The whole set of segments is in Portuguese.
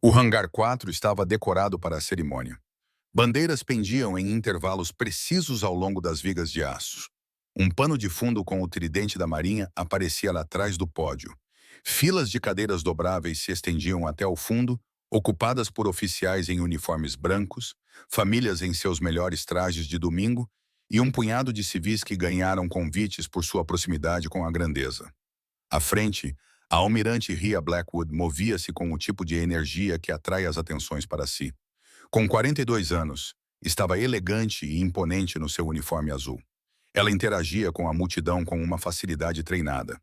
O hangar 4 estava decorado para a cerimônia. Bandeiras pendiam em intervalos precisos ao longo das vigas de aço. Um pano de fundo com o tridente da marinha aparecia lá atrás do pódio. Filas de cadeiras dobráveis se estendiam até o fundo, ocupadas por oficiais em uniformes brancos, famílias em seus melhores trajes de domingo e um punhado de civis que ganharam convites por sua proximidade com a grandeza. À frente, a almirante Ria Blackwood movia-se com o tipo de energia que atrai as atenções para si. Com 42 anos, estava elegante e imponente no seu uniforme azul. Ela interagia com a multidão com uma facilidade treinada.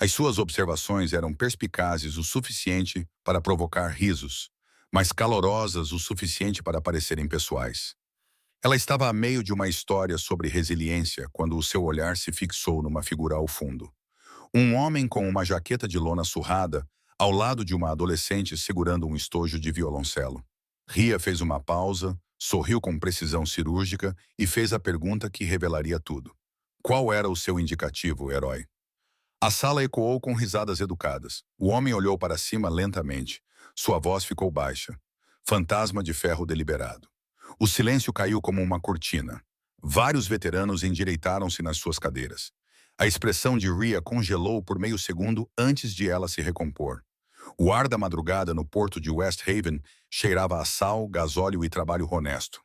As suas observações eram perspicazes o suficiente para provocar risos, mas calorosas o suficiente para parecerem pessoais. Ela estava a meio de uma história sobre resiliência quando o seu olhar se fixou numa figura ao fundo. Um homem com uma jaqueta de lona surrada, ao lado de uma adolescente segurando um estojo de violoncelo. Ria fez uma pausa, sorriu com precisão cirúrgica e fez a pergunta que revelaria tudo. Qual era o seu indicativo, herói? A sala ecoou com risadas educadas. O homem olhou para cima lentamente. Sua voz ficou baixa. Fantasma de ferro deliberado. O silêncio caiu como uma cortina. Vários veteranos endireitaram-se nas suas cadeiras. A expressão de Ria congelou por meio segundo antes de ela se recompor. O ar da madrugada no porto de West Haven cheirava a sal, gasóleo e trabalho honesto.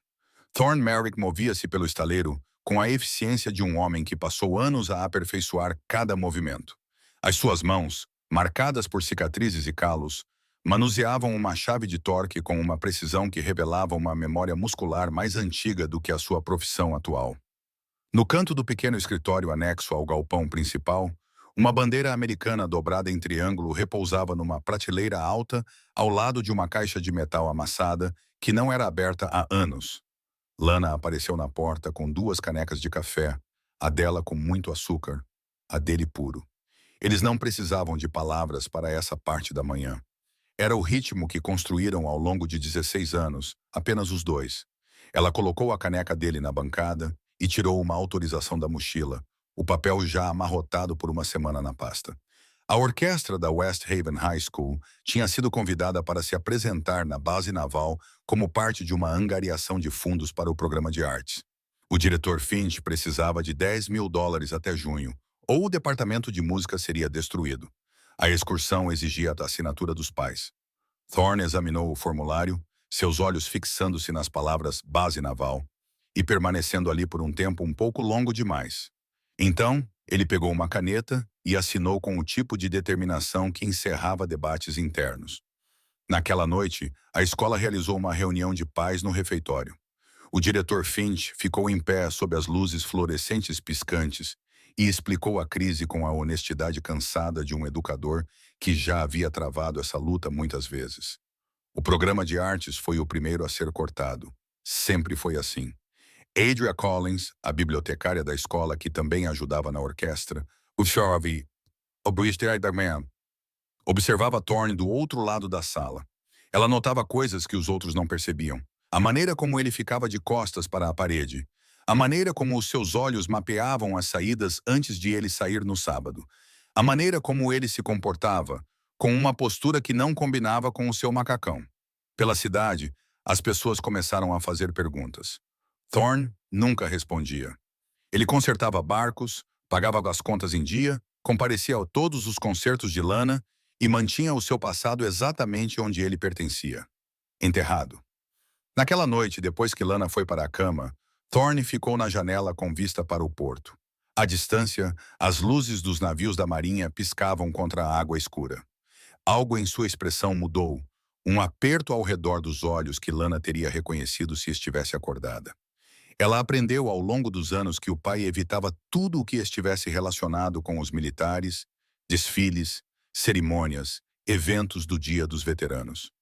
Thorne Merrick movia-se pelo estaleiro com a eficiência de um homem que passou anos a aperfeiçoar cada movimento. As suas mãos, marcadas por cicatrizes e calos, manuseavam uma chave de torque com uma precisão que revelava uma memória muscular mais antiga do que a sua profissão atual. No canto do pequeno escritório anexo ao galpão principal, uma bandeira americana dobrada em triângulo repousava numa prateleira alta ao lado de uma caixa de metal amassada que não era aberta há anos. Lana apareceu na porta com duas canecas de café, a dela com muito açúcar, a dele puro. Eles não precisavam de palavras para essa parte da manhã. Era o ritmo que construíram ao longo de 16 anos, apenas os dois. Ela colocou a caneca dele na bancada e tirou uma autorização da mochila, o papel já amarrotado por uma semana na pasta. A orquestra da West Haven High School tinha sido convidada para se apresentar na base naval como parte de uma angariação de fundos para o programa de artes. O diretor Finch precisava de $10.000 até junho, ou o departamento de música seria destruído. A excursão exigia a assinatura dos pais. Thorne examinou o formulário, seus olhos fixando-se nas palavras base naval, e permanecendo ali por um tempo um pouco longo demais. Então, ele pegou uma caneta e assinou com o tipo de determinação que encerrava debates internos. Naquela noite, a escola realizou uma reunião de pais no refeitório. O diretor Finch ficou em pé sob as luzes fluorescentes piscantes e explicou a crise com a honestidade cansada de um educador que já havia travado essa luta muitas vezes. O programa de artes foi o primeiro a ser cortado. Sempre foi assim. Adria Collins, a bibliotecária da escola que também ajudava na orquestra, observava Thorne do outro lado da sala. Ela notava coisas que os outros não percebiam. A maneira como ele ficava de costas para a parede. A maneira como os seus olhos mapeavam as saídas antes de ele sair no sábado. A maneira como ele se comportava, com uma postura que não combinava com o seu macacão. Pela cidade, as pessoas começaram a fazer perguntas. Thorne nunca respondia. Ele consertava barcos, pagava as contas em dia, comparecia a todos os concertos de Lana e mantinha o seu passado exatamente onde ele pertencia. Enterrado. Naquela noite, depois que Lana foi para a cama, Thorne ficou na janela com vista para o porto. À distância, as luzes dos navios da marinha piscavam contra a água escura. Algo em sua expressão mudou, um aperto ao redor dos olhos que Lana teria reconhecido se estivesse acordada. Ela aprendeu ao longo dos anos que o pai evitava tudo o que estivesse relacionado com os militares, desfiles, cerimônias, eventos do Dia dos Veteranos.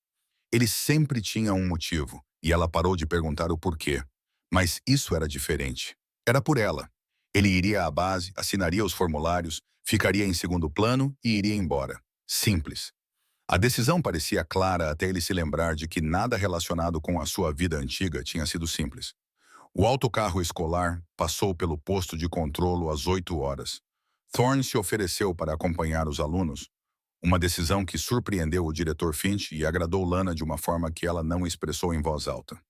Ele sempre tinha um motivo, e ela parou de perguntar o porquê. Mas isso era diferente. Era por ela. Ele iria à base, assinaria os formulários, ficaria em segundo plano e iria embora. Simples. A decisão parecia clara até ele se lembrar de que nada relacionado com a sua vida antiga tinha sido simples. O autocarro escolar passou pelo posto de controlo às 8 horas. Thorne se ofereceu para acompanhar os alunos. Uma decisão que surpreendeu o diretor Finch e agradou Lana de uma forma que ela não expressou em voz alta.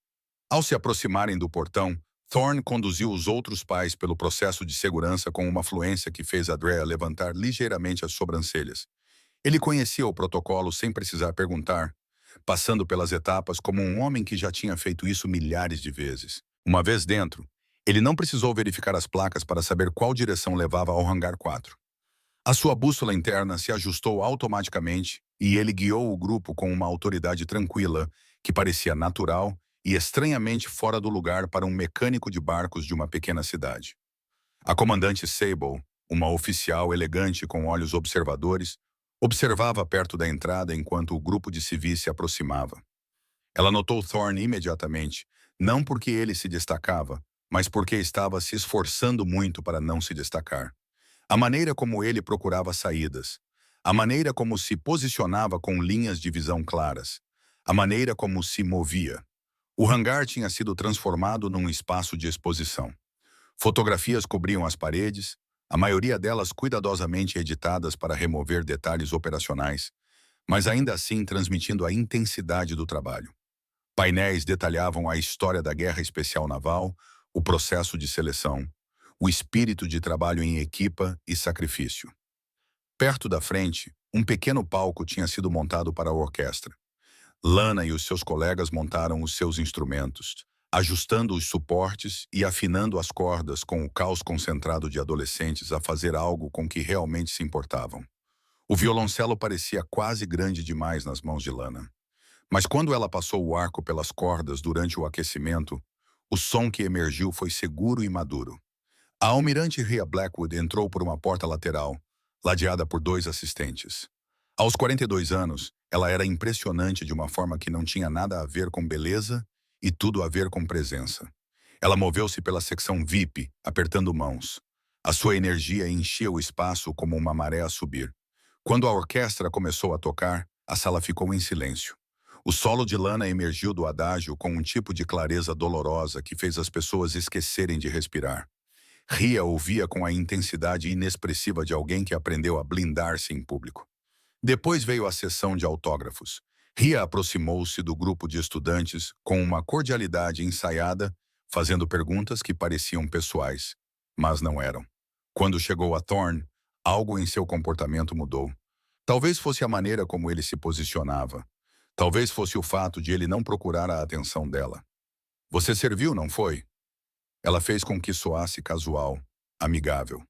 Ao se aproximarem do portão, Thorne conduziu os outros pais pelo processo de segurança com uma fluência que fez Andrea levantar ligeiramente as sobrancelhas. Ele conhecia o protocolo sem precisar perguntar, passando pelas etapas como um homem que já tinha feito isso milhares de vezes. Uma vez dentro, ele não precisou verificar as placas para saber qual direção levava ao hangar 4. A sua bússola interna se ajustou automaticamente e ele guiou o grupo com uma autoridade tranquila, que parecia natural e estranhamente fora do lugar para um mecânico de barcos de uma pequena cidade. A comandante Sable, uma oficial elegante com olhos observadores, observava perto da entrada enquanto o grupo de civis se aproximava. Ela notou Thorne imediatamente, não porque ele se destacava, mas porque estava se esforçando muito para não se destacar. A maneira como ele procurava saídas, a maneira como se posicionava com linhas de visão claras, a maneira como se movia. O hangar tinha sido transformado num espaço de exposição. Fotografias cobriam as paredes, a maioria delas cuidadosamente editadas para remover detalhes operacionais, mas ainda assim transmitindo a intensidade do trabalho. Painéis detalhavam a história da Guerra Especial Naval, o processo de seleção, o espírito de trabalho em equipa e sacrifício. Perto da frente, um pequeno palco tinha sido montado para a orquestra. Lana e os seus colegas montaram os seus instrumentos, ajustando os suportes e afinando as cordas com o caos concentrado de adolescentes a fazer algo com que realmente se importavam. O violoncelo parecia quase grande demais nas mãos de Lana. Mas quando ela passou o arco pelas cordas durante o aquecimento, o som que emergiu foi seguro e maduro. A almirante Rhea Blackwood entrou por uma porta lateral, ladeada por 2 assistentes. Aos 42 anos, ela era impressionante de uma forma que não tinha nada a ver com beleza e tudo a ver com presença. Ela moveu-se pela secção VIP, apertando mãos. A sua energia enchia o espaço como uma maré a subir. Quando a orquestra começou a tocar, a sala ficou em silêncio. O solo de Lana emergiu do adágio com um tipo de clareza dolorosa que fez as pessoas esquecerem de respirar. Rhea ouvia com a intensidade inexpressiva de alguém que aprendeu a blindar-se em público. Depois veio a sessão de autógrafos. Rhea aproximou-se do grupo de estudantes com uma cordialidade ensaiada, fazendo perguntas que pareciam pessoais, mas não eram. Quando chegou a Thorne, algo em seu comportamento mudou. Talvez fosse a maneira como ele se posicionava. Talvez fosse o fato de ele não procurar a atenção dela. "Você serviu, não foi?" Ela fez com que soasse casual, amigável.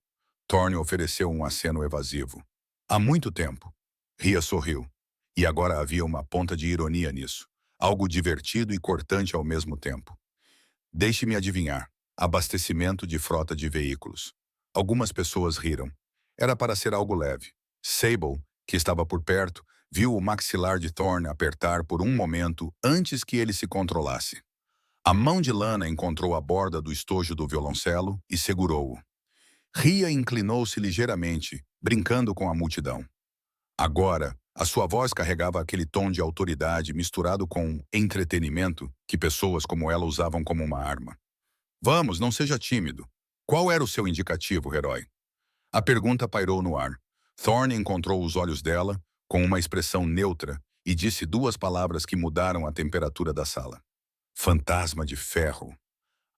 Thorne ofereceu um aceno evasivo. "Há muito tempo." Rhea sorriu. E agora havia uma ponta de ironia nisso. Algo divertido e cortante ao mesmo tempo. "Deixe-me adivinhar. Abastecimento de frota de veículos." Algumas pessoas riram. Era para ser algo leve. Sable, que estava por perto, viu o maxilar de Thorne apertar por um momento antes que ele se controlasse. A mão de Lana encontrou a borda do estojo do violoncelo e segurou-o. Rhea inclinou-se ligeiramente, brincando com a multidão. Agora, a sua voz carregava aquele tom de autoridade misturado com entretenimento que pessoas como ela usavam como uma arma. "Vamos, não seja tímido. Qual era o seu indicativo, herói?" A pergunta pairou no ar. Thorne encontrou os olhos dela, com uma expressão neutra, e disse 2 palavras que mudaram a temperatura da sala. "Fantasma de ferro."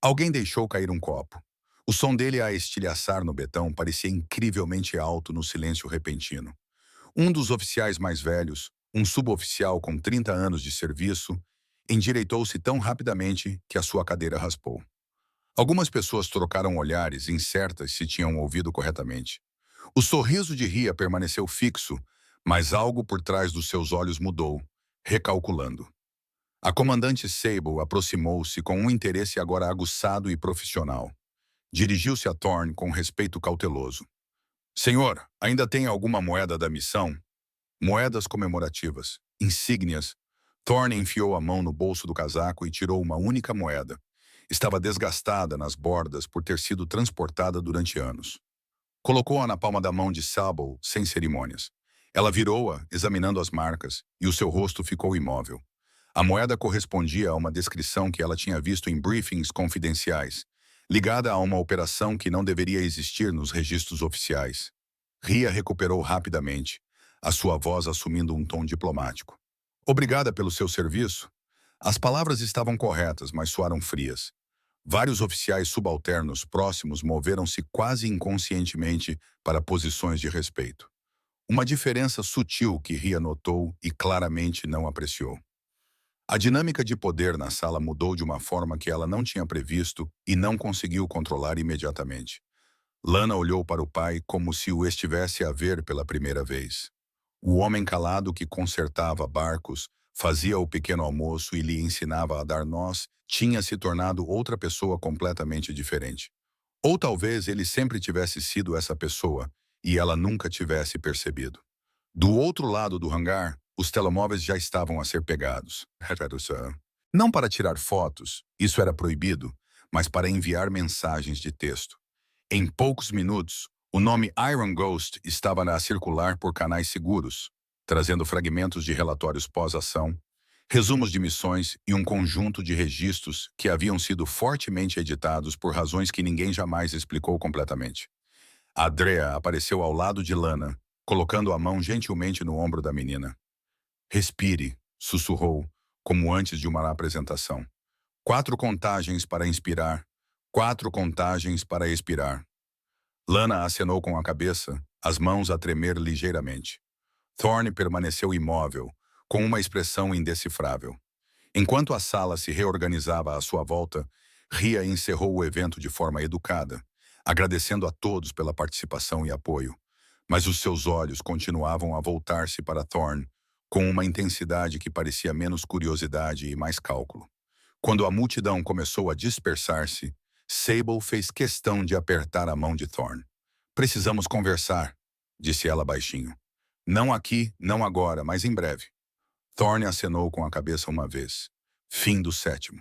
Alguém deixou cair um copo. O som dele a estilhaçar no betão parecia incrivelmente alto no silêncio repentino. Um dos oficiais mais velhos, um suboficial com 30 anos de serviço, endireitou-se tão rapidamente que a sua cadeira raspou. Algumas pessoas trocaram olhares, incertas se tinham ouvido corretamente. O sorriso de Rhea permaneceu fixo, mas algo por trás dos seus olhos mudou, recalculando. A comandante Sable aproximou-se com um interesse agora aguçado e profissional. Dirigiu-se a Thorne com respeito cauteloso. "Senhor, ainda tem alguma moeda da missão?" Moedas comemorativas, insígnias. Thorne enfiou a mão no bolso do casaco e tirou uma única moeda. Estava desgastada nas bordas por ter sido transportada durante anos. Colocou-a na palma da mão de Sable, sem cerimônias. Ela virou-a, examinando as marcas, e o seu rosto ficou imóvel. A moeda correspondia a uma descrição que ela tinha visto em briefings confidenciais, ligada a uma operação que não deveria existir nos registros oficiais. Rhea recuperou rapidamente. a sua voz assumindo um tom diplomático. Obrigada pelo seu serviço. As palavras estavam corretas, mas soaram frias. Vários oficiais subalternos próximos moveram-se quase inconscientemente para posições de respeito. Uma diferença sutil que Ria notou e claramente não apreciou. A dinâmica de poder na sala mudou de uma forma que ela não tinha previsto e não conseguiu controlar imediatamente. Lana olhou para o pai como se o estivesse a ver pela primeira vez. O homem calado que consertava barcos, fazia o pequeno almoço e lhe ensinava a dar nós, tinha se tornado outra pessoa completamente diferente. Ou talvez ele sempre tivesse sido essa pessoa e ela nunca tivesse percebido. Do outro lado do hangar, os telemóveis já estavam a ser pegados. Não para tirar fotos, isso era proibido, mas para enviar mensagens de texto. Em poucos minutos, o nome Iron Ghost estava a circular por canais seguros, trazendo fragmentos de relatórios pós-ação, resumos de missões e um conjunto de registros que haviam sido fortemente editados por razões que ninguém jamais explicou completamente. Andrea apareceu ao lado de Lana, colocando a mão gentilmente no ombro da menina. Respire, sussurrou, como antes de uma apresentação. 4 contagens para inspirar, 4 contagens para expirar. Lana acenou com a cabeça, as mãos a tremer ligeiramente. Thorne permaneceu imóvel, com uma expressão indecifrável. Enquanto a sala se reorganizava à sua volta, Ria encerrou o evento de forma educada, agradecendo a todos pela participação e apoio. Mas os seus olhos continuavam a voltar-se para Thorne, com uma intensidade que parecia menos curiosidade e mais cálculo. Quando a multidão começou a dispersar-se, Sable fez questão de apertar a mão de Thorne. Precisamos conversar, disse ela baixinho. Não aqui, não agora, mas em breve. Thorne acenou com a cabeça uma vez. Fim do 7º.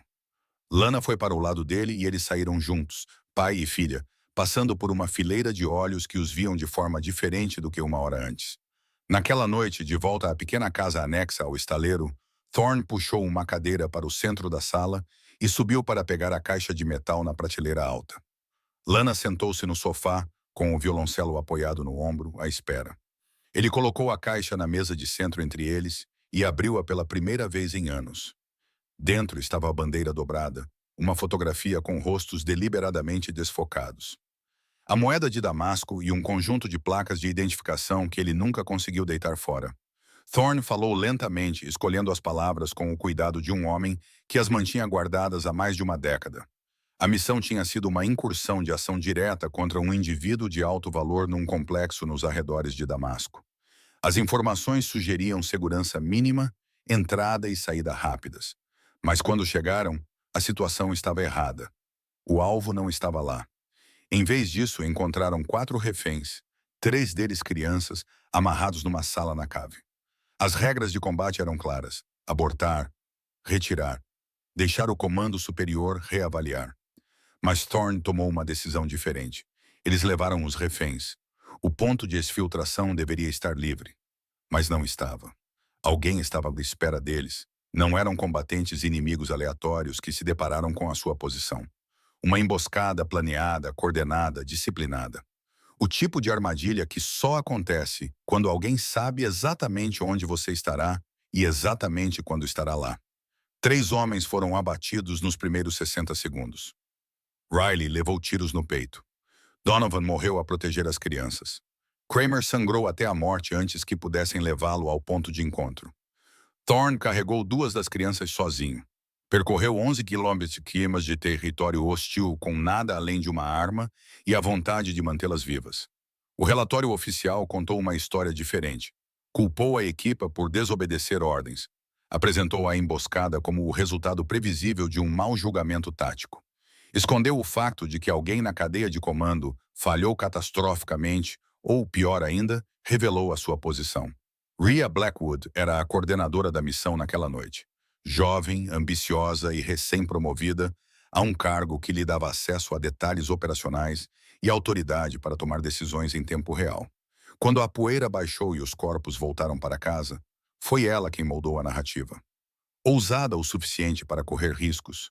Lana foi para o lado dele e eles saíram juntos, pai e filha, passando por uma fileira de olhos que os viam de forma diferente do que uma hora antes. Naquela noite, de volta à pequena casa anexa ao estaleiro, Thorne puxou uma cadeira para o centro da sala e subiu para pegar a caixa de metal na prateleira alta. Lana sentou-se no sofá, com o violoncelo apoiado no ombro, à espera. Ele colocou a caixa na mesa de centro entre eles e abriu-a pela primeira vez em anos. Dentro estava a bandeira dobrada, uma fotografia com rostos deliberadamente desfocados. A moeda de Damasco e um conjunto de placas de identificação que ele nunca conseguiu deitar fora. Thorne falou lentamente, escolhendo as palavras com o cuidado de um homem que as mantinha guardadas há mais de uma década. A missão tinha sido uma incursão de ação direta contra um indivíduo de alto valor num complexo nos arredores de Damasco. As informações sugeriam segurança mínima, entrada e saída rápidas. Mas quando chegaram, a situação estava errada. O alvo não estava lá. Em vez disso, encontraram 4 reféns, 3 deles crianças, amarrados numa sala na cave. As regras de combate eram claras: abortar, retirar, deixar o comando superior reavaliar. Mas Thorne tomou uma decisão diferente. Eles levaram os reféns. O ponto de exfiltração deveria estar livre. Mas não estava. Alguém estava à espera deles. Não eram combatentes inimigos aleatórios que se depararam com a sua posição. Uma emboscada planeada, coordenada, disciplinada. O tipo de armadilha que só acontece quando alguém sabe exatamente onde você estará e exatamente quando estará lá. 3 homens foram abatidos nos primeiros 60 segundos. Riley levou tiros no peito. Donovan morreu a proteger as crianças. Kramer sangrou até a morte antes que pudessem levá-lo ao ponto de encontro. Thorne carregou 2 das crianças sozinho. Percorreu 11 quilômetros de território hostil com nada além de uma arma e a vontade de mantê-las vivas. O relatório oficial contou uma história diferente. Culpou a equipa por desobedecer ordens. Apresentou a emboscada como o resultado previsível de um mau julgamento tático. Escondeu o fato de que alguém na cadeia de comando falhou catastroficamente ou, pior ainda, revelou a sua posição. Rhea Blackwood era a coordenadora da missão naquela noite. Jovem, ambiciosa e recém-promovida, a um cargo que lhe dava acesso a detalhes operacionais e autoridade para tomar decisões em tempo real. Quando a poeira baixou e os corpos voltaram para casa, foi ela quem moldou a narrativa. Ousada o suficiente para correr riscos,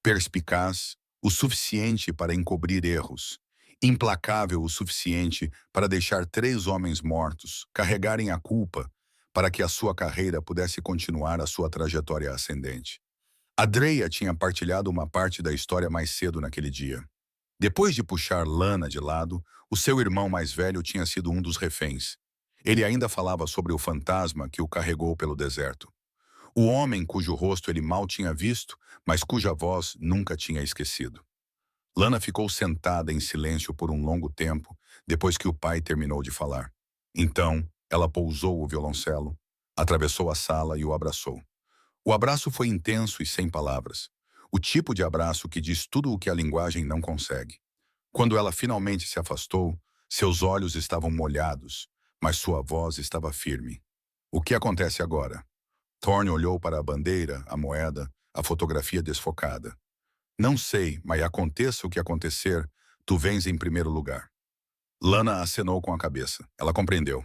perspicaz o suficiente para encobrir erros, implacável o suficiente para deixar 3 homens mortos carregarem a culpa para que a sua carreira pudesse continuar a sua trajetória ascendente. Andrea tinha partilhado uma parte da história mais cedo naquele dia. Depois de puxar Lana de lado, o seu irmão mais velho tinha sido um dos reféns. Ele ainda falava sobre o fantasma que o carregou pelo deserto. O homem cujo rosto ele mal tinha visto, mas cuja voz nunca tinha esquecido. Lana ficou sentada em silêncio por um longo tempo, depois que o pai terminou de falar. Então, ela pousou o violoncelo, atravessou a sala e o abraçou. O abraço foi intenso e sem palavras. O tipo de abraço que diz tudo o que a linguagem não consegue. Quando ela finalmente se afastou, seus olhos estavam molhados, mas sua voz estava firme. O que acontece agora? Thorne olhou para a bandeira, a moeda, a fotografia desfocada. Não sei, mas aconteça o que acontecer, tu vens em primeiro lugar. Lana acenou com a cabeça. Ela compreendeu.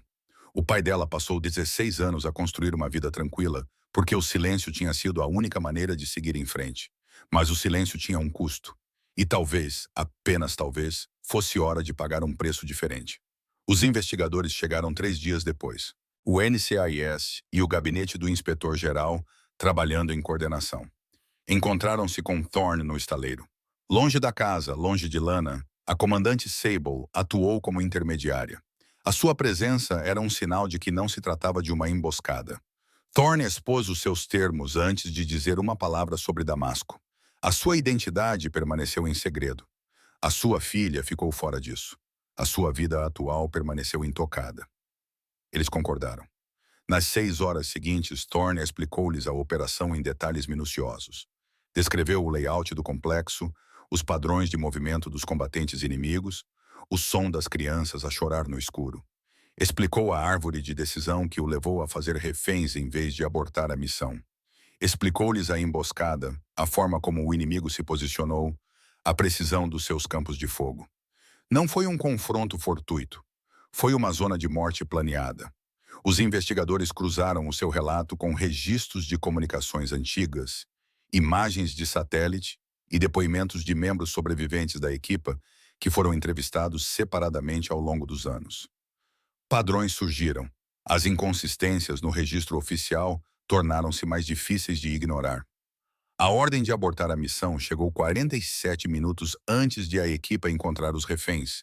O pai dela passou 16 anos a construir uma vida tranquila, porque o silêncio tinha sido a única maneira de seguir em frente. Mas o silêncio tinha um custo. E talvez, apenas talvez, fosse hora de pagar um preço diferente. Os investigadores chegaram 3 dias depois. O NCIS e o gabinete do inspetor-geral trabalhando em coordenação. Encontraram-se com Thorne no estaleiro. Longe da casa, longe de Lana, a comandante Sable atuou como intermediária. A sua presença era um sinal de que não se tratava de uma emboscada. Thorne expôs os seus termos antes de dizer uma palavra sobre Damasco. A sua identidade permaneceu em segredo. A sua filha ficou fora disso. A sua vida atual permaneceu intocada. Eles concordaram. Nas 6 horas seguintes, Thorne explicou-lhes a operação em detalhes minuciosos. Descreveu o layout do complexo, os padrões de movimento dos combatentes inimigos, o som das crianças a chorar no escuro. Explicou a árvore de decisão que o levou a fazer reféns em vez de abortar a missão. Explicou-lhes a emboscada, a forma como o inimigo se posicionou, a precisão dos seus campos de fogo. Não foi um confronto fortuito. Foi uma zona de morte planeada. Os investigadores cruzaram o seu relato com registros de comunicações antigas, imagens de satélite e depoimentos de membros sobreviventes da equipa que foram entrevistados separadamente ao longo dos anos. Padrões surgiram. As inconsistências no registro oficial tornaram-se mais difíceis de ignorar. A ordem de abortar a missão chegou 47 minutos antes de a equipa encontrar os reféns,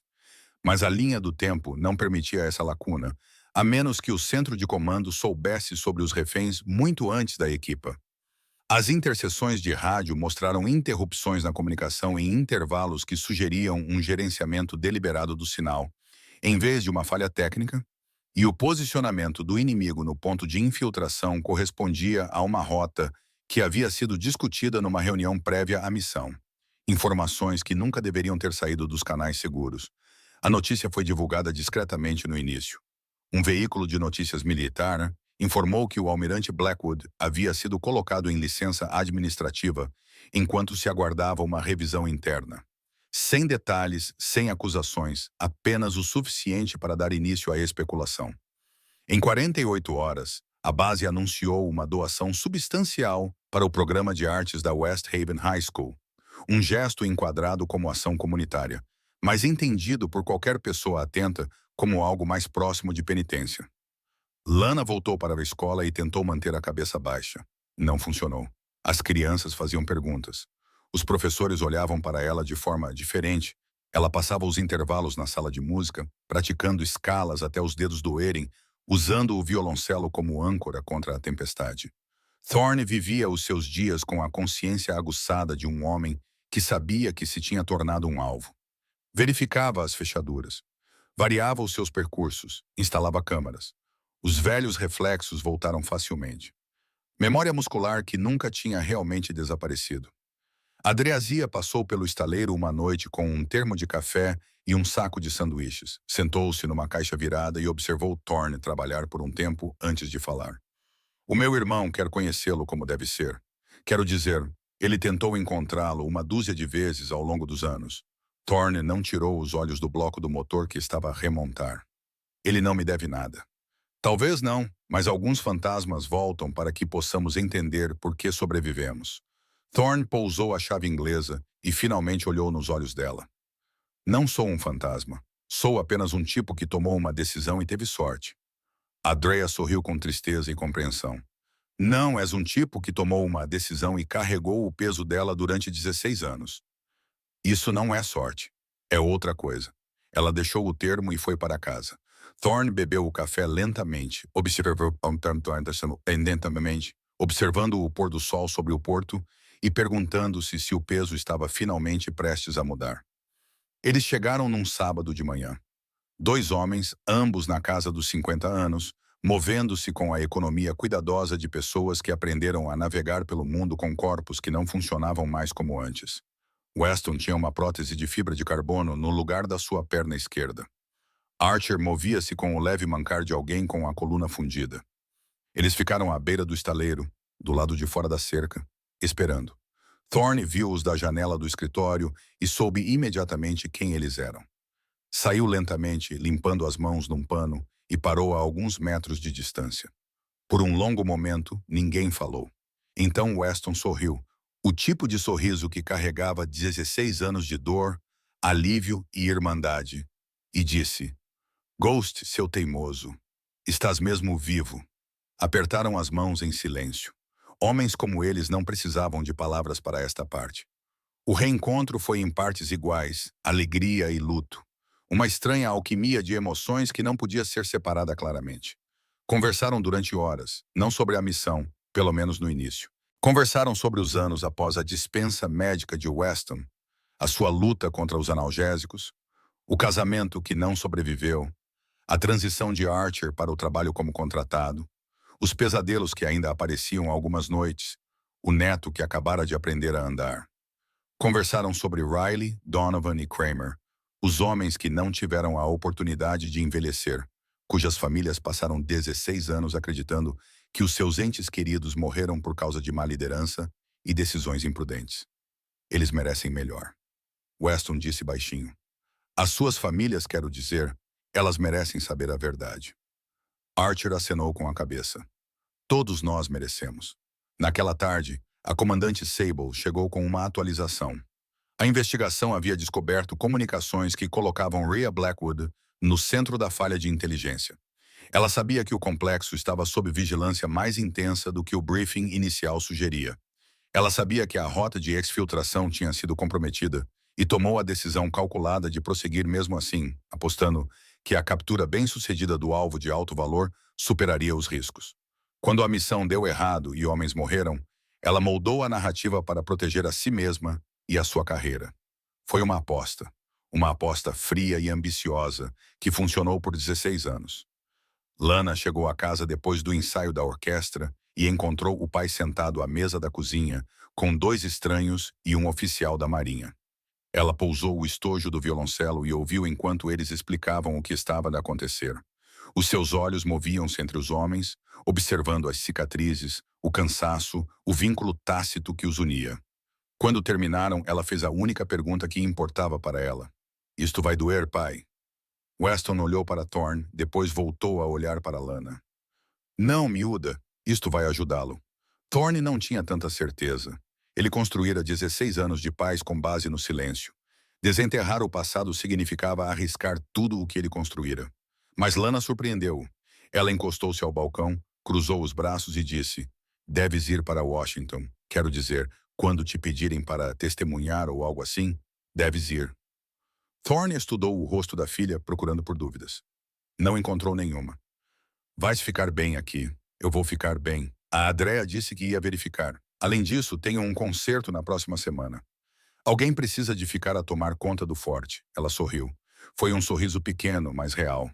mas a linha do tempo não permitia essa lacuna, a menos que o centro de comando soubesse sobre os reféns muito antes da equipa. As interseções de rádio mostraram interrupções na comunicação em intervalos que sugeriam um gerenciamento deliberado do sinal, em vez de uma falha técnica, e o posicionamento do inimigo no ponto de infiltração correspondia a uma rota que havia sido discutida numa reunião prévia à missão. Informações que nunca deveriam ter saído dos canais seguros. A notícia foi divulgada discretamente no início. Um veículo de notícias militar informou que o almirante Blackwood havia sido colocado em licença administrativa enquanto se aguardava uma revisão interna. Sem detalhes, sem acusações, apenas o suficiente para dar início à especulação. Em 48 horas, a base anunciou uma doação substancial para o programa de artes da West Haven High School, um gesto enquadrado como ação comunitária, mas entendido por qualquer pessoa atenta como algo mais próximo de penitência. Lana voltou para a escola e tentou manter a cabeça baixa. Não funcionou. As crianças faziam perguntas. Os professores olhavam para ela de forma diferente. Ela passava os intervalos na sala de música, praticando escalas até os dedos doerem, usando o violoncelo como âncora contra a tempestade. Thorne vivia os seus dias com a consciência aguçada de um homem que sabia que se tinha tornado um alvo. Verificava as fechaduras. Variava os seus percursos, instalava câmaras. Os velhos reflexos voltaram facilmente. Memória muscular que nunca tinha realmente desaparecido. Adreazia passou pelo estaleiro uma noite com um termo de café e um saco de sanduíches. Sentou-se numa caixa virada e observou Thorne trabalhar por um tempo antes de falar. O meu irmão quer conhecê-lo como deve ser. Quero dizer, ele tentou encontrá-lo uma dúzia de vezes ao longo dos anos. Thorne não tirou os olhos do bloco do motor que estava a remontar. Ele não me deve nada. Talvez não, mas alguns fantasmas voltam para que possamos entender por que sobrevivemos. Thorne pousou a chave inglesa e finalmente olhou nos olhos dela. Não sou um fantasma. Sou apenas um tipo que tomou uma decisão e teve sorte. Andrea sorriu com tristeza e compreensão. Não és um tipo que tomou uma decisão e carregou o peso dela durante 16 anos. Isso não é sorte. É outra coisa. Ela deixou o termo e foi para casa. Thorne bebeu o café lentamente, observando o pôr do sol sobre o porto e perguntando-se se o peso estava finalmente prestes a mudar. Eles chegaram num sábado de manhã. Dois homens, ambos na casa dos 50 anos, movendo-se com a economia cuidadosa de pessoas que aprenderam a navegar pelo mundo com corpos que não funcionavam mais como antes. Weston tinha uma prótese de fibra de carbono no lugar da sua perna esquerda. Archer movia-se com o leve mancar de alguém com a coluna fundida. Eles ficaram à beira do estaleiro, do lado de fora da cerca, esperando. Thorne viu-os da janela do escritório e soube imediatamente quem eles eram. Saiu lentamente, limpando as mãos num pano, e parou a alguns metros de distância. Por um longo momento, ninguém falou. Então Weston sorriu, o tipo de sorriso que carregava 16 anos de dor, alívio e irmandade, e disse: Ghost, seu teimoso, estás mesmo vivo. Apertaram as mãos em silêncio. Homens como eles não precisavam de palavras para esta parte. O reencontro foi em partes iguais, alegria e luto. Uma estranha alquimia de emoções que não podia ser separada claramente. Conversaram durante horas, não sobre a missão, pelo menos no início. Conversaram sobre os anos após a dispensa médica de Weston, a sua luta contra os analgésicos, o casamento que não sobreviveu, a transição de Archer para o trabalho como contratado, os pesadelos que ainda apareciam algumas noites, o neto que acabara de aprender a andar. Conversaram sobre Riley, Donovan e Kramer, os homens que não tiveram a oportunidade de envelhecer, cujas famílias passaram 16 anos acreditando que os seus entes queridos morreram por causa de má liderança e decisões imprudentes. Eles merecem melhor. Weston disse baixinho. As suas famílias, quero dizer, elas merecem saber a verdade. Archer acenou com a cabeça. Todos nós merecemos. Naquela tarde, a comandante Sable chegou com uma atualização. A investigação havia descoberto comunicações que colocavam Rhea Blackwood no centro da falha de inteligência. Ela sabia que o complexo estava sob vigilância mais intensa do que o briefing inicial sugeria. Ela sabia que a rota de exfiltração tinha sido comprometida e tomou a decisão calculada de prosseguir mesmo assim, apostando que a captura bem-sucedida do alvo de alto valor superaria os riscos. Quando a missão deu errado e homens morreram, ela moldou a narrativa para proteger a si mesma e a sua carreira. Foi uma aposta fria e ambiciosa que funcionou por 16 anos. Lana chegou à casa depois do ensaio da orquestra e encontrou o pai sentado à mesa da cozinha, com dois estranhos e um oficial da marinha. Ela pousou o estojo do violoncelo e ouviu enquanto eles explicavam o que estava a acontecer. Os seus olhos moviam-se entre os homens, observando as cicatrizes, o cansaço, o vínculo tácito que os unia. Quando terminaram, ela fez a única pergunta que importava para ela. Isto vai doer, pai? Weston olhou para Thorne, depois voltou a olhar para Lana. Não, miúda, isto vai ajudá-lo. Thorne não tinha tanta certeza. Ele construíra 16 anos de paz com base no silêncio. Desenterrar o passado significava arriscar tudo o que ele construíra. Mas Lana surpreendeu-o. Ela encostou-se ao balcão, cruzou os braços e disse: Deves ir para Washington. Quero dizer, quando te pedirem para testemunhar ou algo assim, deves ir. Thorne estudou o rosto da filha, procurando por dúvidas. Não encontrou nenhuma. Vais ficar bem aqui. Eu vou ficar bem. A Andrea disse que ia verificar. Além disso, tenho um concerto na próxima semana. Alguém precisa de ficar a tomar conta do forte. Ela sorriu. Foi um sorriso pequeno, mas real.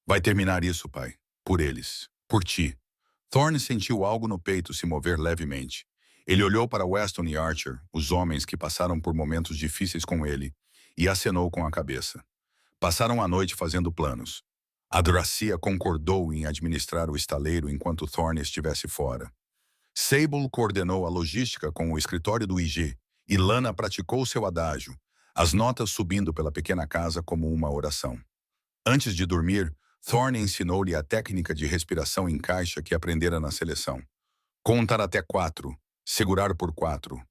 Vai terminar isso, pai. Por eles. Por ti. Thorne sentiu algo no peito se mover levemente. Ele olhou para Weston e Archer, os homens que passaram por momentos difíceis com ele, e acenou com a cabeça. Passaram a noite fazendo planos. A Dracia concordou em administrar o estaleiro enquanto Thorne estivesse fora. Sable coordenou a logística com o escritório do IG, e Lana praticou seu adágio, as notas subindo pela pequena casa como uma oração. Antes de dormir, Thorne ensinou-lhe a técnica de respiração em caixa que aprendera na seleção. Contar até 4, segurar por 4.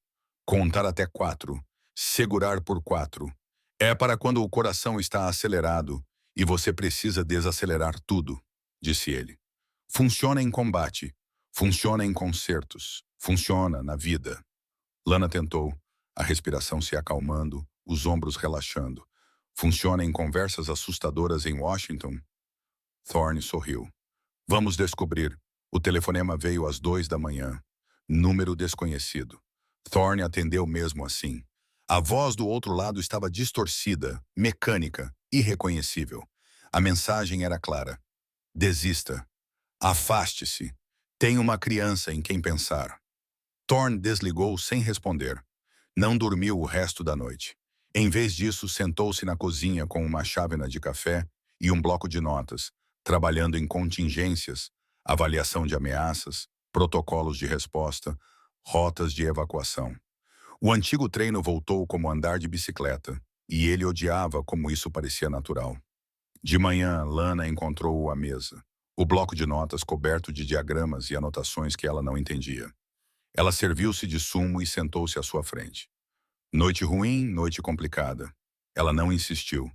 Contar até 4, segurar por 4. É para quando o coração está acelerado e você precisa desacelerar tudo, disse ele. Funciona em combate, funciona em concertos, funciona na vida. Lana tentou, a respiração se acalmando, os ombros relaxando. Funciona em conversas assustadoras em Washington? Thorne sorriu. Vamos descobrir. O telefonema veio às 2 da manhã. Número desconhecido. Thorne atendeu mesmo assim. A voz do outro lado estava distorcida, mecânica, irreconhecível. A mensagem era clara. Desista. Afaste-se. Tem uma criança em quem pensar. Thorne desligou sem responder. Não dormiu o resto da noite. Em vez disso, sentou-se na cozinha com uma chávena de café e um bloco de notas, trabalhando em contingências, avaliação de ameaças, protocolos de resposta, rotas de evacuação. O antigo treino voltou como andar de bicicleta, e ele odiava como isso parecia natural. De manhã, Lana encontrou-o à mesa, o bloco de notas coberto de diagramas e anotações que ela não entendia. Ela serviu-se de sumo e sentou-se à sua frente. Noite ruim, noite complicada. Ela não insistiu.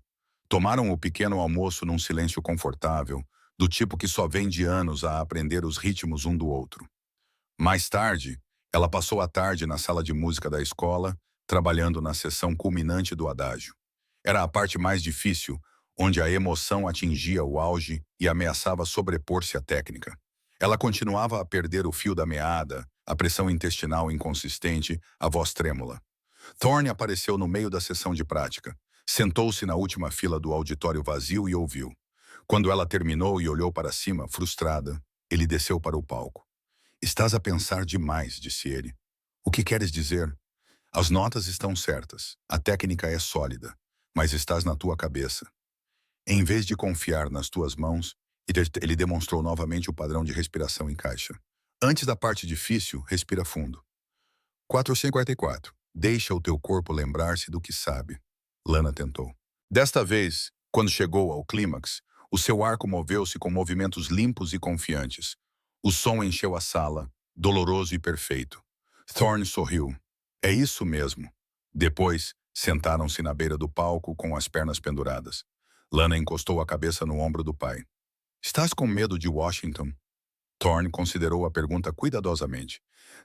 Tomaram o pequeno almoço num silêncio confortável, do tipo que só vem de anos a aprender os ritmos um do outro. Mais tarde, ela passou a tarde na sala de música da escola, trabalhando na sessão culminante do adágio. Era a parte mais difícil, onde a emoção atingia o auge e ameaçava sobrepor-se à técnica. Ela continuava a perder o fio da meada, a pressão intestinal inconsistente, a voz trêmula. Thorne apareceu no meio da sessão de prática. Sentou-se na última fila do auditório vazio e ouviu. Quando ela terminou e olhou para cima, frustrada, ele desceu para o palco. Estás a pensar demais, disse ele. O que queres dizer? As notas estão certas, a técnica é sólida, mas estás na tua cabeça. Em vez de confiar nas tuas mãos, ele demonstrou novamente o padrão de respiração em caixa. Antes da parte difícil, respira fundo. 444. Deixa o teu corpo lembrar-se do que sabe. Lana tentou. Desta vez, quando chegou ao clímax, o seu arco moveu-se com movimentos limpos e confiantes. O som encheu a sala, doloroso e perfeito. Thorne sorriu. É isso mesmo. Depois, sentaram-se na beira do palco com as pernas penduradas. Lana encostou a cabeça no ombro do pai. Estás com medo de Washington? Thorne considerou a pergunta cuidadosamente.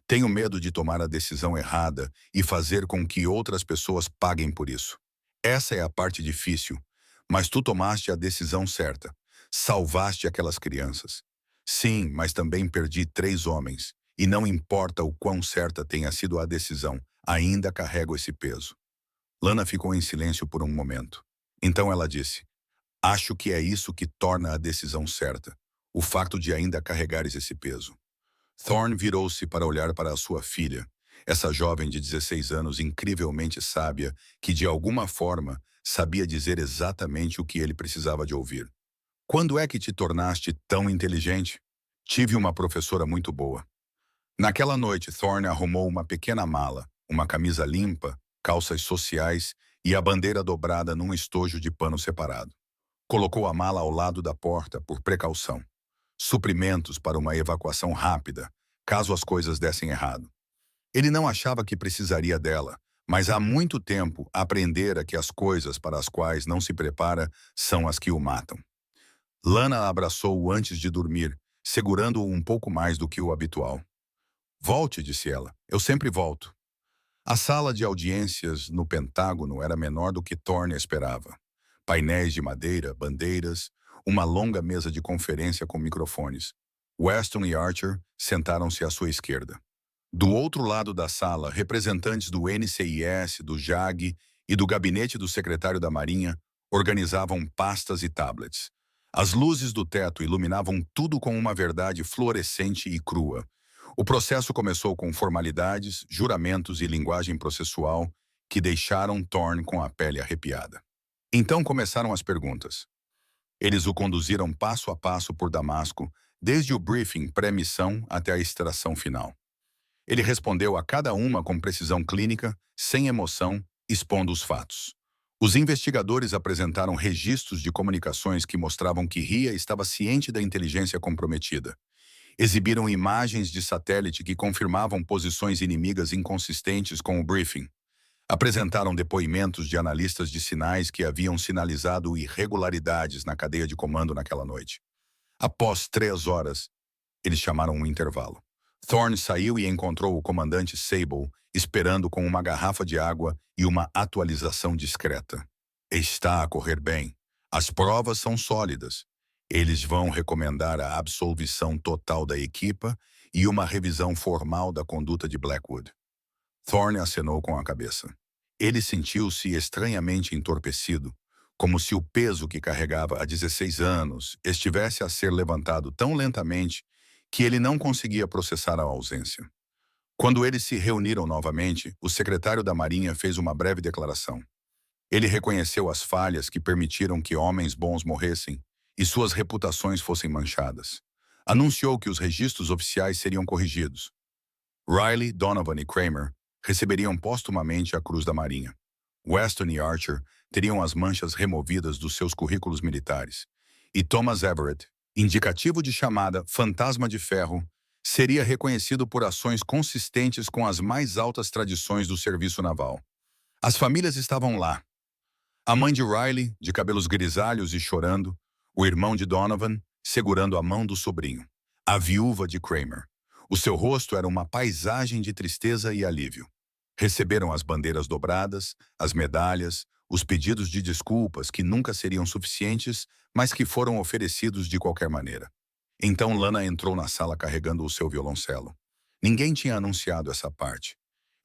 Tenho medo de tomar a decisão errada e fazer com que outras pessoas paguem por isso. Essa é a parte difícil, mas tu tomaste a decisão certa. Salvaste aquelas crianças. Sim, mas também perdi 3 homens, e não importa o quão certa tenha sido a decisão, ainda carrego esse peso. Lana ficou em silêncio por um momento. Então ela disse, acho que é isso que torna a decisão certa, o facto de ainda carregares esse peso. Thorne virou-se para olhar para a sua filha, essa jovem de 16 anos incrivelmente sábia, que de alguma forma sabia dizer exatamente o que ele precisava de ouvir. Quando é que te tornaste tão inteligente? Tive uma professora muito boa. Naquela noite, Thorne arrumou uma pequena mala, uma camisa limpa, calças sociais e a bandeira dobrada num estojo de pano separado. Colocou a mala ao lado da porta por precaução. Suprimentos para uma evacuação rápida, caso as coisas dessem errado. Ele não achava que precisaria dela, mas há muito tempo aprendera que as coisas para as quais não se prepara são as que o matam. Lana a abraçou-o antes de dormir, segurando-o um pouco mais do que o habitual. Volte, disse ela, eu sempre volto. A sala de audiências no Pentágono era menor do que Thorne esperava. Painéis de madeira, bandeiras, uma longa mesa de conferência com microfones. Weston e Archer sentaram-se à sua esquerda. Do outro lado da sala, representantes do NCIS, do JAG e do gabinete do secretário da Marinha organizavam pastas e tablets. As luzes do teto iluminavam tudo com uma verdade fluorescente e crua. O processo começou com formalidades, juramentos e linguagem processual que deixaram Thorne com a pele arrepiada. Então começaram as perguntas. Eles o conduziram passo a passo por Damasco, desde o briefing pré-missão até a extração final. Ele respondeu a cada uma com precisão clínica, sem emoção, expondo os fatos. Os investigadores apresentaram registros de comunicações que mostravam que Ria estava ciente da inteligência comprometida. Exibiram imagens de satélite que confirmavam posições inimigas inconsistentes com o briefing. Apresentaram depoimentos de analistas de sinais que haviam sinalizado irregularidades na cadeia de comando naquela noite. Após 3 horas, eles chamaram um intervalo. Thorne saiu e encontrou o comandante Sable esperando com uma garrafa de água e uma atualização discreta. Está a correr bem. As provas são sólidas. Eles vão recomendar a absolvição total da equipa e uma revisão formal da conduta de Blackwood. Thorne acenou com a cabeça. Ele sentiu-se estranhamente entorpecido, como se o peso que carregava há 16 anos estivesse a ser levantado tão lentamente que ele não conseguia processar a ausência. Quando eles se reuniram novamente, o secretário da Marinha fez uma breve declaração. Ele reconheceu as falhas que permitiram que homens bons morressem e suas reputações fossem manchadas. Anunciou que os registros oficiais seriam corrigidos. Riley, Donovan e Kramer receberiam póstumamente a Cruz da Marinha. Weston e Archer teriam as manchas removidas dos seus currículos militares. E Thomas Everett, indicativo de chamada Fantasma de Ferro, seria reconhecido por ações consistentes com as mais altas tradições do serviço naval. As famílias estavam lá. A mãe de Riley, de cabelos grisalhos e chorando, o irmão de Donovan, segurando a mão do sobrinho, a viúva de Kramer. O seu rosto era uma paisagem de tristeza e alívio. Receberam as bandeiras dobradas, as medalhas, os pedidos de desculpas que nunca seriam suficientes, mas que foram oferecidos de qualquer maneira. Então Lana entrou na sala carregando o seu violoncelo. Ninguém tinha anunciado essa parte.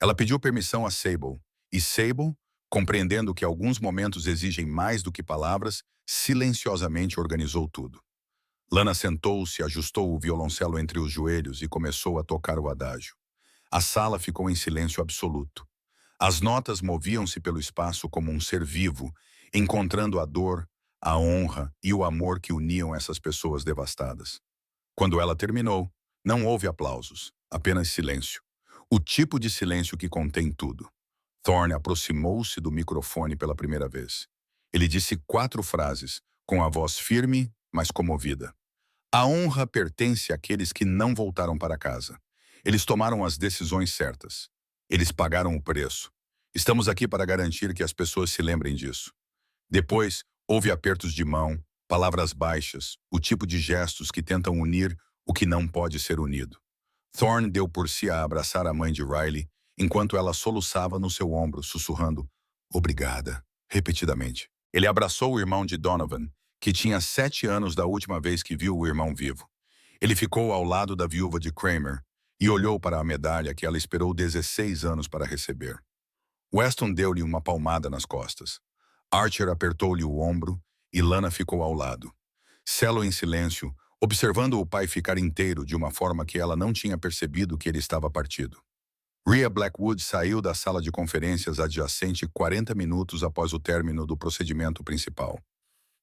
Ela pediu permissão a Sable, e Sable, compreendendo que alguns momentos exigem mais do que palavras, silenciosamente organizou tudo. Lana sentou-se, ajustou o violoncelo entre os joelhos e começou a tocar o adágio. A sala ficou em silêncio absoluto. As notas moviam-se pelo espaço como um ser vivo, encontrando a dor, a honra e o amor que uniam essas pessoas devastadas. Quando ela terminou, não houve aplausos, apenas silêncio. O tipo de silêncio que contém tudo. Thorne aproximou-se do microfone pela primeira vez. Ele disse 4 frases, com a voz firme, mas comovida. A honra pertence àqueles que não voltaram para casa. Eles tomaram as decisões certas. Eles pagaram o preço. Estamos aqui para garantir que as pessoas se lembrem disso. Depois, houve apertos de mão, palavras baixas, o tipo de gestos que tentam unir o que não pode ser unido. Thorne deu por si a abraçar a mãe de Riley, enquanto ela soluçava no seu ombro, sussurrando, "Obrigada", repetidamente. Ele abraçou o irmão de Donovan, que tinha 7 anos da última vez que viu o irmão vivo. Ele ficou ao lado da viúva de Kramer e olhou para a medalha que ela esperou 16 anos para receber. Weston deu-lhe uma palmada nas costas. Archer apertou-lhe o ombro e Lana ficou ao lado. Celo em silêncio, observando o pai ficar inteiro de uma forma que ela não tinha percebido que ele estava partido. Rhea Blackwood saiu da sala de conferências adjacente 40 minutos após o término do procedimento principal.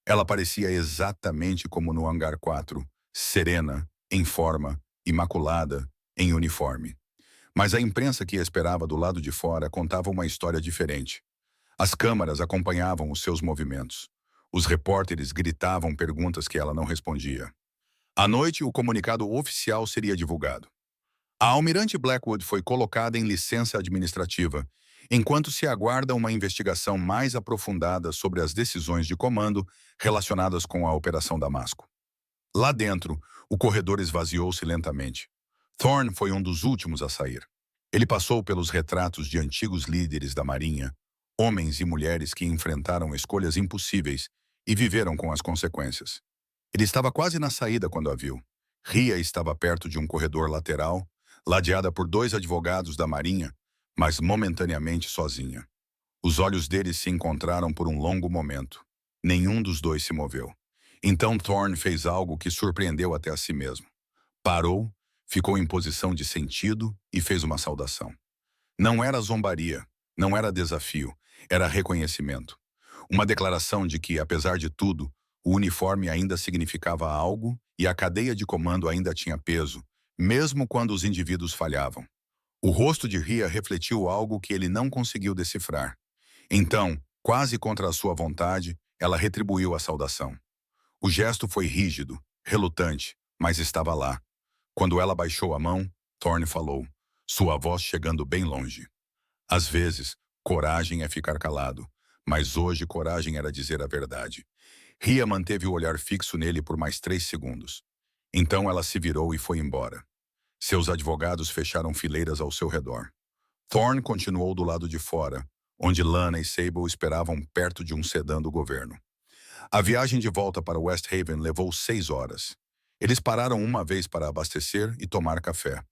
Ela parecia exatamente como no hangar 4, serena, em forma, imaculada, em uniforme. Mas a imprensa que a esperava do lado de fora contava uma história diferente. As câmaras acompanhavam os seus movimentos. Os repórteres gritavam perguntas que ela não respondia. À noite, o comunicado oficial seria divulgado. A almirante Blackwood foi colocada em licença administrativa, enquanto se aguarda uma investigação mais aprofundada sobre as decisões de comando relacionadas com a Operação Damasco. Lá dentro, o corredor esvaziou-se lentamente. Thorne foi um dos últimos a sair. Ele passou pelos retratos de antigos líderes da Marinha, homens e mulheres que enfrentaram escolhas impossíveis e viveram com as consequências. Ele estava quase na saída quando a viu. Rhea estava perto de um corredor lateral, ladeada por 2 advogados da Marinha, mas momentaneamente sozinha. Os olhos deles se encontraram por um longo momento. Nenhum dos dois se moveu. Então Thorne fez algo que surpreendeu até a si mesmo. Parou, ficou em posição de sentido e fez uma saudação. Não era zombaria, não era desafio, era reconhecimento. Uma declaração de que, apesar de tudo, o uniforme ainda significava algo e a cadeia de comando ainda tinha peso, mesmo quando os indivíduos falhavam. O rosto de Rhea refletiu algo que ele não conseguiu decifrar. Então, quase contra a sua vontade, ela retribuiu a saudação. O gesto foi rígido, relutante, mas estava lá. Quando ela baixou a mão, Thorne falou, sua voz chegando bem longe. Às vezes, Coragem é ficar calado, mas hoje coragem era dizer a verdade. Ria manteve o olhar fixo nele por mais 3 segundos. Então ela se virou e foi embora. Seus advogados fecharam fileiras ao seu redor. Thorne continuou do lado de fora, onde Lana e Sable esperavam perto de um sedã do governo. A viagem de volta para West Haven levou 6 horas. Eles pararam uma vez para abastecer e tomar café.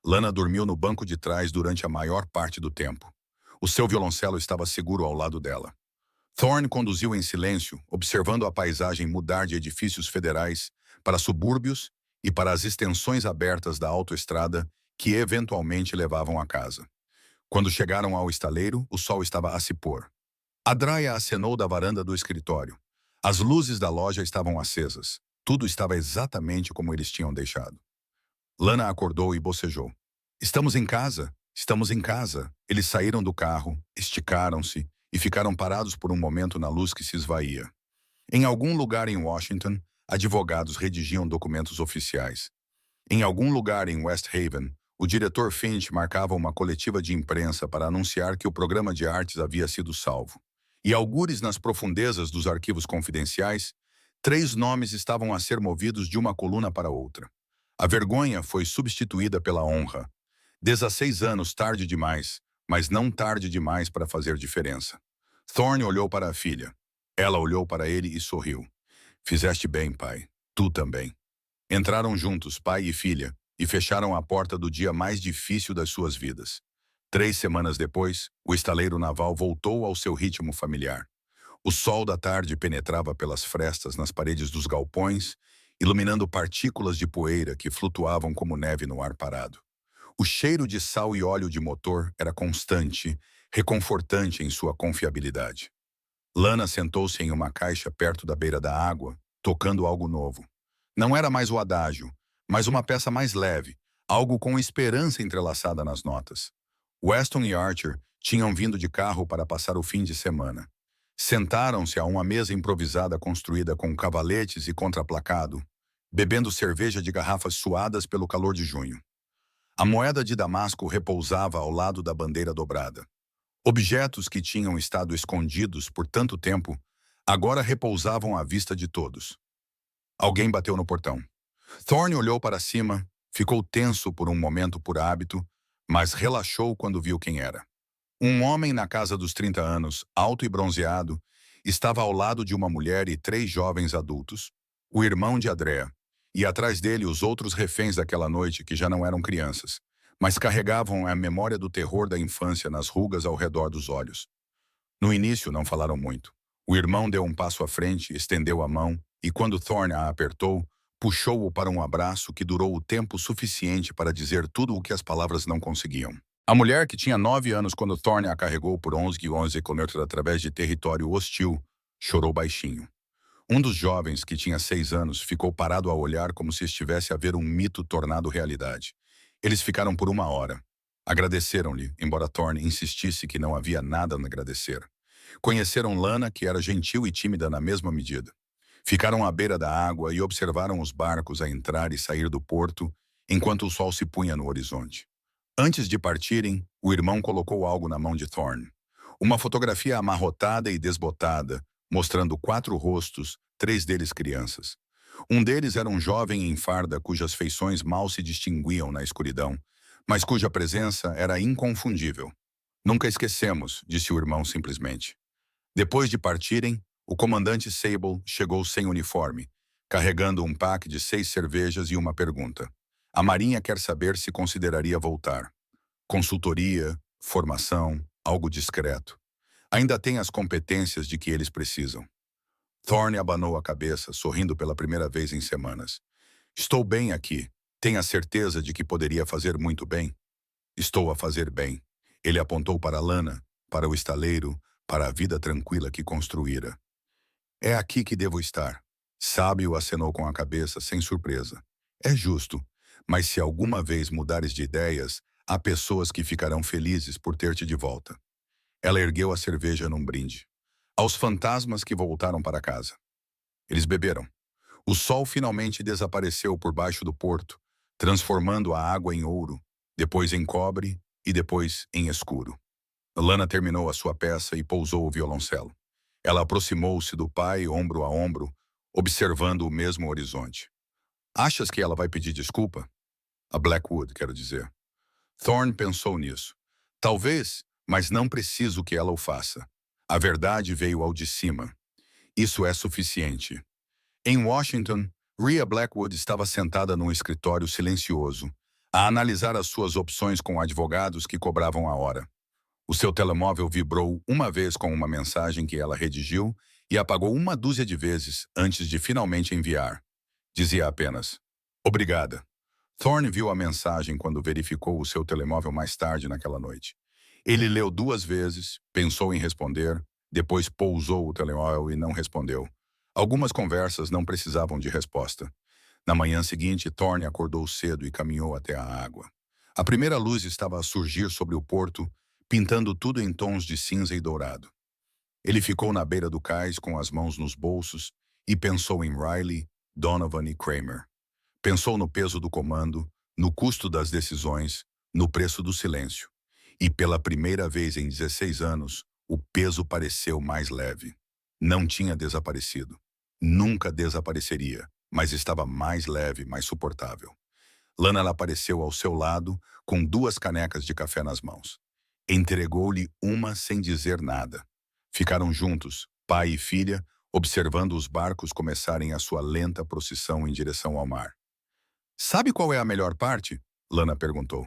Lana dormiu no banco de trás durante a maior parte do tempo. O seu violoncelo estava seguro ao lado dela. Thorne conduziu em silêncio, observando a paisagem mudar de edifícios federais para subúrbios e para as extensões abertas da autoestrada que eventualmente levavam à casa. Quando chegaram ao estaleiro, o sol estava a se pôr. Adraia acenou da varanda do escritório. As luzes da loja estavam acesas. Tudo estava exatamente como eles tinham deixado. Lana acordou e bocejou. Estamos em casa, estamos em casa. Eles saíram do carro, esticaram-se e ficaram parados por um momento na luz que se esvaía. Em algum lugar em Washington, advogados redigiam documentos oficiais. Em algum lugar em West Haven, o diretor Finch marcava uma coletiva de imprensa para anunciar que o programa de artes havia sido salvo. E algures nas profundezas dos arquivos confidenciais, 3 nomes estavam a ser movidos de uma coluna para outra. A vergonha foi substituída pela honra. 16 anos tarde demais, mas não tarde demais para fazer diferença. Thorne olhou para a filha. Ela olhou para ele e sorriu. Fizeste bem, pai. Tu também. Entraram juntos, pai e filha, e fecharam a porta do dia mais difícil das suas vidas. 3 semanas depois, o estaleiro naval voltou ao seu ritmo familiar. O sol da tarde penetrava pelas frestas nas paredes dos galpões, iluminando partículas de poeira que flutuavam como neve no ar parado. O cheiro de sal e óleo de motor era constante, reconfortante em sua confiabilidade. Lana sentou-se em uma caixa perto da beira da água, tocando algo novo. Não era mais o adágio, mas uma peça mais leve, algo com esperança entrelaçada nas notas. Weston e Archer tinham vindo de carro para passar o fim de semana. Sentaram-se a uma mesa improvisada construída com cavaletes e contraplacado, bebendo cerveja de garrafas suadas pelo calor de junho. A moeda de Damasco repousava ao lado da bandeira dobrada. Objetos que tinham estado escondidos por tanto tempo, agora repousavam à vista de todos. Alguém bateu no portão. Thorne olhou para cima, ficou tenso por um momento por hábito, mas relaxou quando viu quem era. Um homem na casa dos 30 anos, alto e bronzeado, estava ao lado de uma mulher e 3 jovens adultos, o irmão de Adrea, e atrás dele os outros reféns daquela noite que já não eram crianças, mas carregavam a memória do terror da infância nas rugas ao redor dos olhos. No início não falaram muito. O irmão deu um passo à frente, estendeu a mão, e quando Thorne a apertou, puxou-o para um abraço que durou o tempo suficiente para dizer tudo o que as palavras não conseguiam. A mulher, que tinha 9 anos quando Thorne a carregou por 11 quilômetros através de território hostil, chorou baixinho. Um dos jovens, que tinha 6 anos, ficou parado a olhar como se estivesse a ver um mito tornado realidade. Eles ficaram por 1 hora. Agradeceram-lhe, embora Thorne insistisse que não havia nada a agradecer. Conheceram Lana, que era gentil e tímida na mesma medida. Ficaram à beira da água e observaram os barcos a entrar e sair do porto, enquanto o sol se punha no horizonte. Antes de partirem, o irmão colocou algo na mão de Thorne. Uma fotografia amarrotada e desbotada, mostrando 4 rostos, 3 deles crianças. Um deles era um jovem em farda cujas feições mal se distinguiam na escuridão, mas cuja presença era inconfundível. Nunca esquecemos, disse o irmão simplesmente. Depois de partirem, o comandante Sable chegou sem uniforme, carregando um pack de 6 cervejas e uma pergunta. A Marinha quer saber se consideraria voltar. Consultoria, formação, algo discreto. Ainda tem as competências de que eles precisam. Thorne abanou a cabeça, sorrindo pela primeira vez em semanas. Estou bem aqui. Tem a certeza de que poderia fazer muito bem? Estou a fazer bem. Ele apontou para Lana, para o estaleiro, para a vida tranquila que construíra. É aqui que devo estar. Sábio acenou com a cabeça, sem surpresa. É justo, mas se alguma vez mudares de ideias, há pessoas que ficarão felizes por ter-te de volta. Ela ergueu a cerveja num brinde. Aos fantasmas que voltaram para casa. Eles beberam. O sol finalmente desapareceu por baixo do porto, transformando a água em ouro, depois em cobre e depois em escuro. Lana terminou a sua peça e pousou o violoncelo. Ela aproximou-se do pai, ombro a ombro, observando o mesmo horizonte. Achas que ela vai pedir desculpa? A Blackwood, quero dizer. Thorne pensou nisso. Talvez, mas não preciso que ela o faça. A verdade veio ao de cima. Isso é suficiente. Em Washington, Rhea Blackwood estava sentada num escritório silencioso, a analisar as suas opções com advogados que cobravam a hora. O seu telemóvel vibrou uma vez com uma mensagem que ela redigiu e apagou uma dúzia de vezes antes de finalmente enviar. Dizia apenas, obrigada. Thorne viu a mensagem quando verificou o seu telemóvel mais tarde naquela noite. Ele leu duas vezes, pensou em responder, depois pousou o telemóvel e não respondeu. Algumas conversas não precisavam de resposta. Na manhã seguinte, Thorne acordou cedo e caminhou até a água. A primeira luz estava a surgir sobre o porto, pintando tudo em tons de cinza e dourado. Ele ficou na beira do cais com as mãos nos bolsos e pensou em Riley, Donovan e Kramer. Pensou no peso do comando, no custo das decisões, no preço do silêncio. E pela primeira vez em 16 anos, o peso pareceu mais leve. Não tinha desaparecido. Nunca desapareceria, mas estava mais leve, mais suportável. Lana apareceu ao seu lado, com duas canecas de café nas mãos. Entregou-lhe uma sem dizer nada. Ficaram juntos, pai e filha, observando os barcos começarem a sua lenta procissão em direção ao mar. Sabe qual é a melhor parte? Lana perguntou.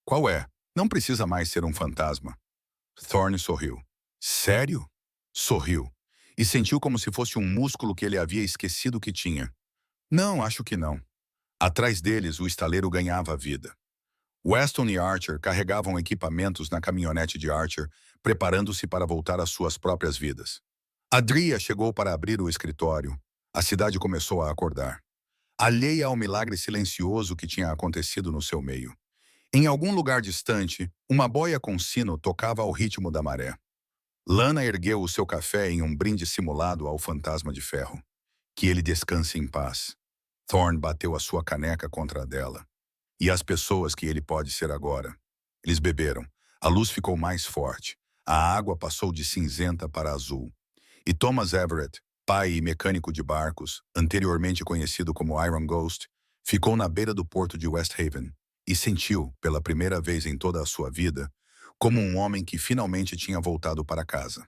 Qual é? Não precisa mais ser um fantasma. Thorne sorriu. Sério? Sorriu. E sentiu como se fosse um músculo que ele havia esquecido que tinha. Não, acho que não. Atrás deles, o estaleiro ganhava vida. Weston e Archer carregavam equipamentos na caminhonete de Archer, preparando-se para voltar às suas próprias vidas. Adria chegou para abrir o escritório. A cidade começou a acordar. Alheia ao milagre silencioso que tinha acontecido no seu meio. Em algum lugar distante, uma boia com sino tocava ao ritmo da maré. Lana ergueu o seu café em um brinde simulado ao fantasma de ferro. Que ele descanse em paz. Thorne bateu a sua caneca contra a dela. E as pessoas que ele pode ser agora. Eles beberam. A luz ficou mais forte. A água passou de cinzenta para azul. E Thomas Everett, pai e mecânico de barcos, anteriormente conhecido como Iron Ghost, ficou na beira do porto de West Haven e sentiu, pela primeira vez em toda a sua vida, como um homem que finalmente tinha voltado para casa.